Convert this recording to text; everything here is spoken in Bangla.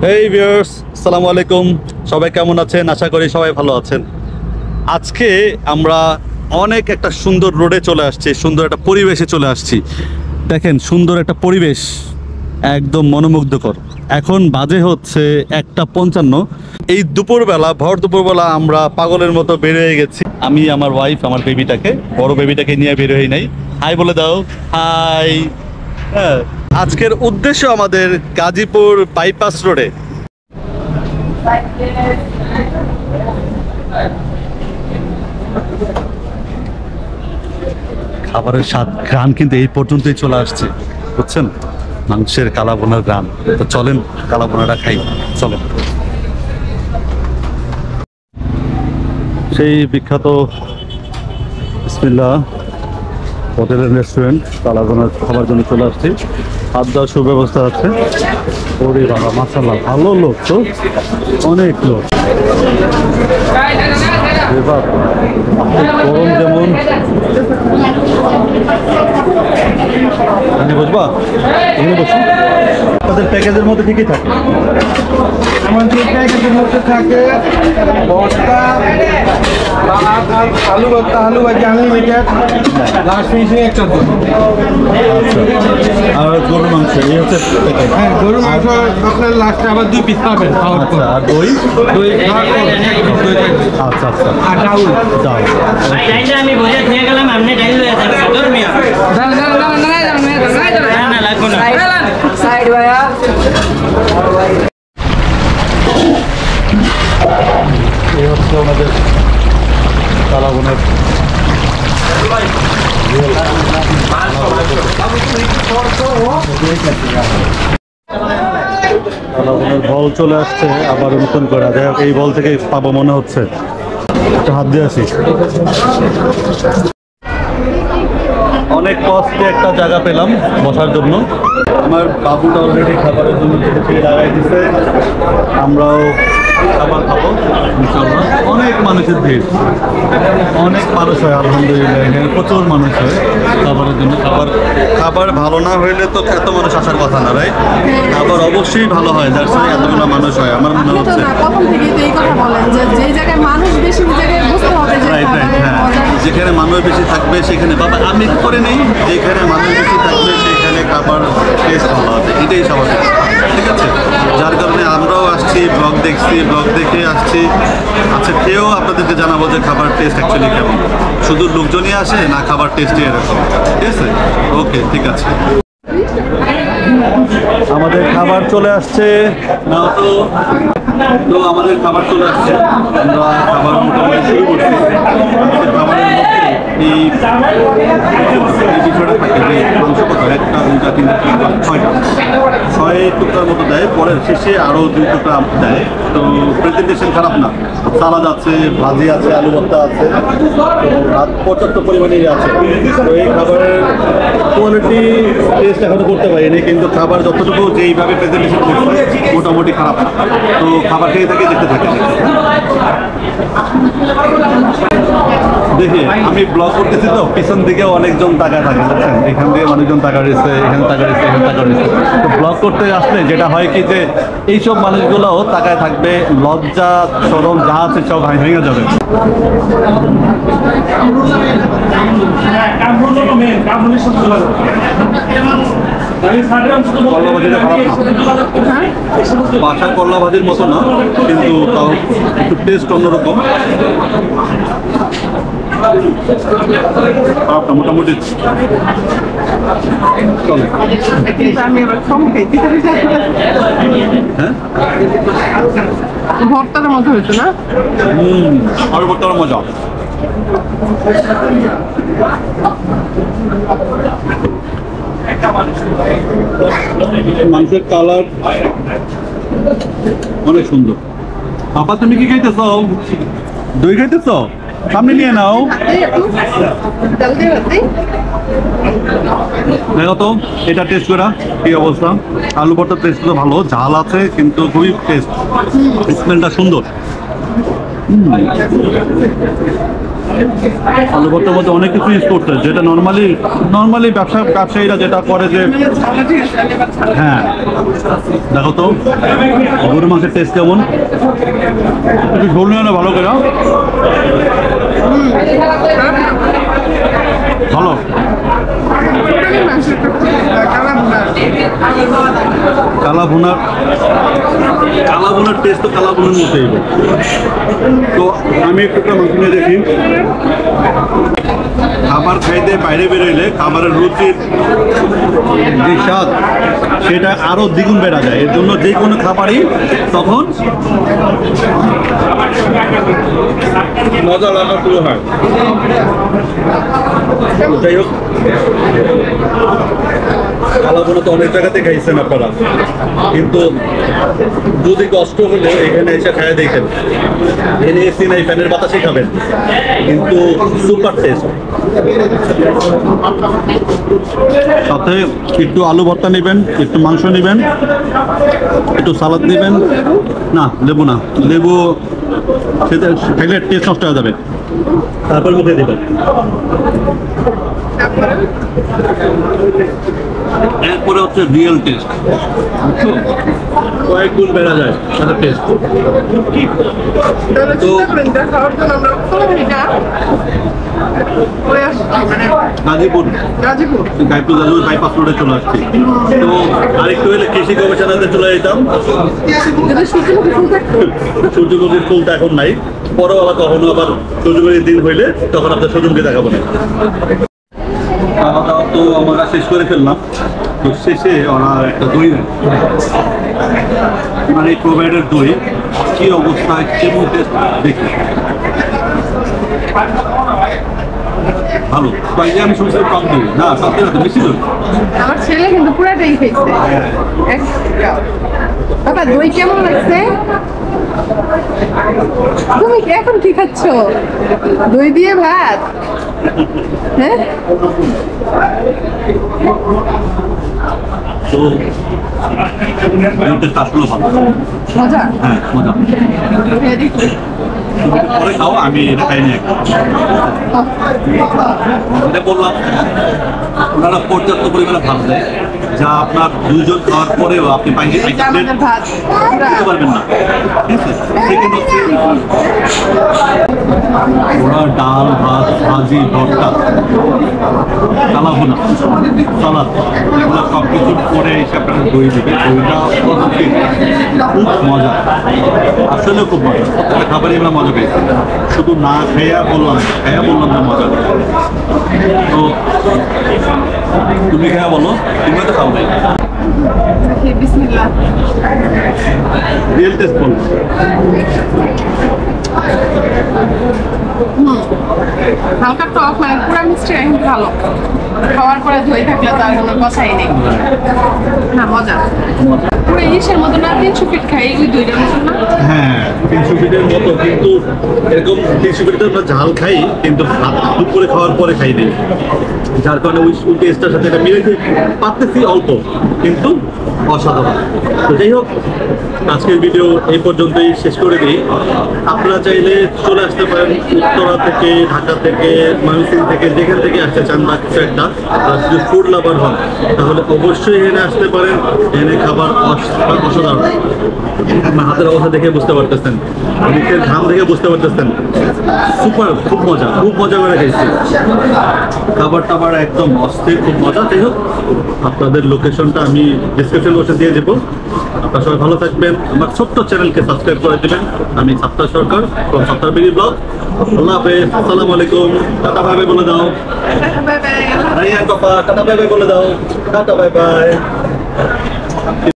হেই ভিউয়ার্স, আসসালামু আলাইকুম। সবাই কেমন আছেন? আশা করি সবাই ভালো আছেন। আজকে আমরা অনেক একটা সুন্দর রোডে চলে আসছি, সুন্দর একটা পরিবেশে চলে আসছি। দেখেন, সুন্দর একটা পরিবেশ, একদম মনোমুগ্ধকর। এখন বাজে হচ্ছে 1:55। এই দুপুরবেলা, ভর দুপুরবেলা আমরা পাগলের মতো বের হয়ে গেছি। আমি, আমার ওয়াইফ, আমার বেবিটাকে, বড় বেবিটাকে নিয়ে বের হই নাই। হাই বলে দাও, হাই। হ্যাঁ, আজকের উদ্দেশ্য আমাদের গাজীপুর বাইপাস রোডে। খাবারের স্বাদ, ঘ্রাণ কিন্তু এই পর্যন্তই চলে আসছে, বুঝছেন? মাংসের কালাবোনার ঘ্রাণ। তো চলেন কালাবোনাটা খাই, চলেন। সেই বিখ্যাত বিসমিল্লাহ হোটেলের রেস্টুরেন্ট কালাবোনার খাবার জন্য চলে আসছি। খাওয়ার দাওয়ার সুব্যবস্থা আছে। ওরে বাবা, মাশাআল্লাহ, ভালো লোক তো, অনেক লোক। গরম যেমন, বুঝবা এখানে বসুন। তাদের প্যাকেজের মধ্যে ঠিকই থাকে। আমাদের প্যাকেজের মধ্যে থাকে ভর্তা, আলু ভর্তা, আলু ভাজি আনলিমিটেড, লাস্ট ফিনিশিং একটা দই। আচ্ছা, আর গরুর মাংস এই হচ্ছে প্যাকেজ। হ্যাঁ, গরুর মাংস আপনার লাস্টে আবার 2 পিস পাবেন খাওয়ার পর। আচ্ছা, আর দই? দই খাওয়ার পর দই থাকবে। আচ্ছা আচ্ছা, আর ডাউল দাও। আমি বুঝে নিয়ে গেলাম, আপনি ডাইল হয়ে যাবে সদর মিয়া। না লাগবে না। সাইড ভাইয়া এই হচ্ছে ওনাদের কালাবোনার। কালাবোনার বল চলে আসছে আবার নতুন করে। যাই হোক, এই বল থেকে পাবো মনে হচ্ছে। একটা হাত দিয়ে আসি। অনেক কষ্টে একটা জায়গা পেলাম বসার জন্য। আমার বাবুটা অলরেডি খাবারের জন্য লাগাই দিচ্ছে। আমরাও খাবার খাবো ইনশাআল্লাহ। অনেক মানুষের ভিড়, অনেক মানুষ হয় আলহামদুলিল্লাহ। এখানে প্রচুর মানুষ হয় খাবারের জন্য। খাবার ভালো না হইলে তো এত মানুষ আসার কথা না, রাইট? খাবার অবশ্যই ভালো হয়, যার সঙ্গে এতগুলো মানুষ হয়। আমার মনে হচ্ছে প্রথম থেকেই তো এই কথা বলেন যে জায়গায় মানুষ বেশি ওই জায়গায় বুঝতে হবে যে রাইট রাইট। হ্যাঁ, যেখানে মানুষ বেশি থাকবে সেখানে, বাবা আমি করে নেই, যেখানে মানুষ বেশি থাকবে সেখানে খাবার টেস্ট ভালো হবে, এটাই স্বাভাবিক। ঠিক আছে, যার কারণে আমরাও আসছি, ব্লগ দেখছি, ব্লগ দেখে আসছি। আচ্ছা, খেয়েও আপনাদেরকে জানাবো যে খাবার টেস্ট অ্যাকচুয়ালি কেমন। শুধু লোকজনই আসে না, খাবার টেস্টই এরকম। ঠিক আছে, ওকে, ঠিক আছে। আমাদের খাবার চলে আসছে না, তো আমাদের খাবার চলে আসছে। আমরা খাবার মোটামুটি শুরু করছি। আমাদের খাবারের মধ্যে এই বিষয়টা থাকে যে মাংস কত, 1টা 2টা 3টা 4টা 6 টুকরার মতো দেয়, পরের শেষে আরও 2 টুকরা দেয়। তো প্রেজেন্টেশন খারাপ না। সালাদ আছে, ভাজি আছে, আলু ভর্তা আছে, আর পর্যাপ্ত পরিমাণে আছে। তো এই খাবারের কোয়ালিটি টেস্ট এখনো করতে পারিনি, কিন্তু খাবার যতটুকু যেইভাবে প্রেজেন্টেশন করছে মোটামুটি খারাপ না। তো খাবার খেয়ে থাকে, দেখতে থাকে। দেখি, আমি ব্লগ করতেছি তো পিছন দিকে অনেকজন তাকায় থাকে, বুঝছেন? এখান থেকে মানুষজন তাকা রয়েছে, এখানে তাকা রয়েছে, এখানে তাকা রয়েছে। তো ব্লগ করতে আসলে যেটা হয় কি, যে এইসব মানুষগুলোও তাকায় থাকবে, লজ্জা শরম যা আছে সব ভেঙে যাবে। করলা ভাজিটা খারাপ না, বাসা করলা ভাজির মতো না, কিন্তু তাও একটু টেস্ট অন্যরকম। মোটামুটি চলে। আমি এবার কম খাইতে হ্যাঁ, ভর্তার মতো হয়েছে না? আরো করতে আরো মজা। মাংসের কালার অনেক সুন্দর। আপা, তুমি কি খাইতেছ? দই খাইতেছ? সামনে নিয়ে নাও। দেখো তো এটা টেস্ট করা কি অবস্থা। আলু ভর্তার টেস্ট তো ভালো, ঝাল আছে কিন্তু খুবই টেস্ট, স্মেলটা সুন্দর। আলু ভর্তার মধ্যে অনেক কিছু ইউজ করতে, যেটা নর্মালি ব্যবসায়ীরা যেটা করে যে, হ্যাঁ দেখো তো গরু মাংসের টেস্ট কেমন, একটু ঝোল নিয়ে ভালো করে ভালো। কালা ভুনার টেস্ট তো কালা ভুনার মতোই। তো আমি একটু মাংস নিয়ে দেখি। খাবার খাইতে বাইরে বেরোইলে খাবারের রুচির যে স্বাদ সেটা আরো দ্বিগুণ বেড়া যায়। এর জন্য যে কোনো খাবারই তখন মজা লাগা শুরু হয়। যাই হোক, কালাভুনা তো অনেক জায়গাতে খাইছেন আপনারা, কিন্তু যদি কষ্ট হলে এখানে এসে খায় দেখেন। এনে এসি নাই, ফ্যানের বাতাসে খাবেন, কিন্তু সুপার টেস্ট। সাথে একটু আলু ভর্তা নেবেন, একটু মাংস নেবেন, একটু সালাদ নেবেন। না লেবু না, লেবু সেটা খাইলে টেস্ট নষ্ট হয়ে যাবে। তারপর মুখে দেবেন। এরপরে হচ্ছে রিয়েল টেস্ট, কয়েক গুণ বেড়া যায় সাথে টেস্ট। তো গাজীপুর বাইপাস রোডে চলে আসছি। তো আরেকটু হলে কৃষি গবেষণাতে চলে যেতাম। সূর্যমুখীর ফুলটা এখন নাই, পরেও আবার কখনো আবার সূর্যমুখীর দিন হইলে তখন আপনার সূর্যমুখী দেখাবো না। খাওয়া দাওয়া তো আমরা শেষ করে ফেললাম। তো শেষে ওরা একটা দই দেয়, মানে প্রোভাইডের দই কি অবস্থায় কেমন টেস্ট দেখি ভালো। তাই আমি শুনছি কম দই না, সত্যি না, বেশি দই। আমার ছেলে কিন্তু পুরাটাই খেয়েছে। বাবা দই কেমন লাগছে? তুমি এখন কি খাচ্ছ? দই দিয়ে ভাত? হ্যাঁ, তো টেস্ট আসলো ভালো। মজা। হ্যাঁ মজা। খেয়ে দেখি। পরে খাও, আমি এটা খাইনি। এটা বললাম ওনারা পর্যাপ্ত পরিমাণে ভাত দেয়, যা আপনার দুইজন খাওয়ার পরেও আপনি পাইনি আমাদের ভাত খেতে পারবেন না। ঠিক আছে, সেকেন্ড হচ্ছে ওরা ডাল, ভাত, ভাজি, ভর্তা, কালাভুনা, সালাদ, এগুলো সব কিছু করে এসে আপনার দই দেবে। দইটা খুব মজা, আসলে খুব মজা। প্রত্যেকটা খাবারই আমরা মজা পেয়েছি, শুধু না খাইয়া বললাম না মজা। তো তুমি খাইয়া বলো, তুমি তো খাও নাই। বিসমিল্লাহ। রিয়েল টেস্ট বলো। হালকা টক, মানে পুরা মিষ্টি কিন্তু ভালো। খাওয়ার পরে দই থাকলে তো আর কোনো কথাই নেই। না মজা, পুরো ইলিশের মতো না, 300 ফিট খাই ওই দইটার মতো না। হ্যাঁ 300 ফিটের মতো, কিন্তু এরকম 300 ফিটে আমরা ঝাল খাই, কিন্তু ভাত দুপুরে খাওয়ার পরে খাই দিই, যার কারণে ওই টেস্টের সাথে এটা মিলে পারতেছি অল্প, কিন্তু অসাধারণ। তো যাই হোক, আজকের ভিডিও এই পর্যন্তই শেষ করে দিই। আপনারা চাইলে চলে আসতে পারেন উত্তরা থেকে, ঢাকা থেকে, ময়মনসিংহ থেকে, যেখান থেকে আসতে চান বা কিছু একটা, আর যদি ফুড লাভার হন তাহলে অবশ্যই এখানে আসতে পারেন। এনে খাবার অসাধারণ। আপনার হাতের অবস্থা দেখে বুঝতে পারতেছেন, মুখের ঘাম দেখে বুঝতে পারতেছেন, সুপার, খুব মজা করে খাইছি। খাবার টাবার একদম অস্থির, খুব মজা। যাই হোক, আপনাদের লোকেশনটা আমি ডিসক্রিপশন বক্সে দিয়ে দেবো। আপনারা সবাই ভালো থাকবেন, আমার ছোট্ট চ্যানেলকে সাবস্ক্রাইব করে দেবেন। আমি সাত্তার সরকার from সাত্তার বিডি ব্লগ। আল্লাহ হাফেজ, আসসালামু আলাইকুম। টাটা বাই বাই বলে দাও। Bye bye. রাইয়ান পাপা টাটা বাই বাই বলে দাও। Tata bye bye.